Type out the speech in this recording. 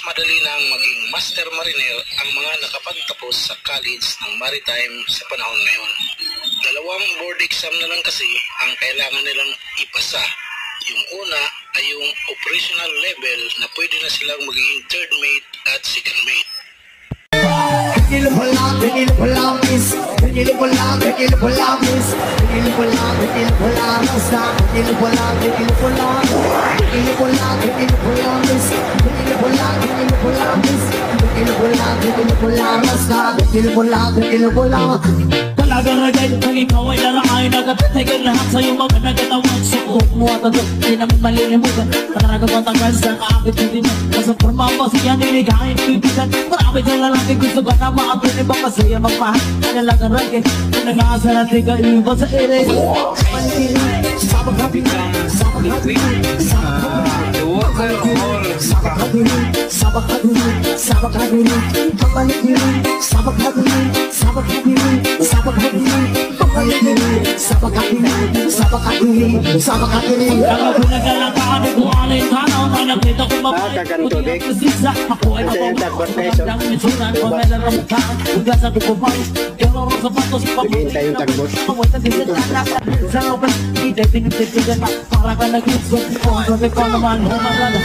madali nang maging master mariner ang mga nakapagtapos sa college ng maritime sa panahon ngayon. Dalawang board exam na lang kasi ang kailangan nilang ipasa. Yung una ay yung operational level na pwede na silang magiging third mate at second mate. Talaga-ragay pag ikaw ay larangay, nagatitigil lahat sa'yo mga nagatawag. Suot mo at ito, di namin malilimutan. Talaga-patagal sa kaakit hindi mo. Nasa forma pa siya niligain ibigan. Marami sa lalaki gusto ba na maapin ibang masaya magmahal. Talaga-ragay, nag-aasa natin ka iba sa ere. Sabag happy, sabag happy, sabag happy, sabag happy, sabag happy, pabalik nila, sabag happy, sabag happy, sabag happy, pabalik nila, sabag happy, sabag happy, sabag happy. Ang pinagalang kaanay ko alay tanaw na nakita ko mabalik. Ako ay mapapagandang mensunan kung meron ang mukhaan. Ugasan ko kumay, gano'n ang sapatos pabalik. Pamutan din sa lakas sa open, hindi pinagtitigan. Para ka nag-iusap ko, sabi ko naman, humarang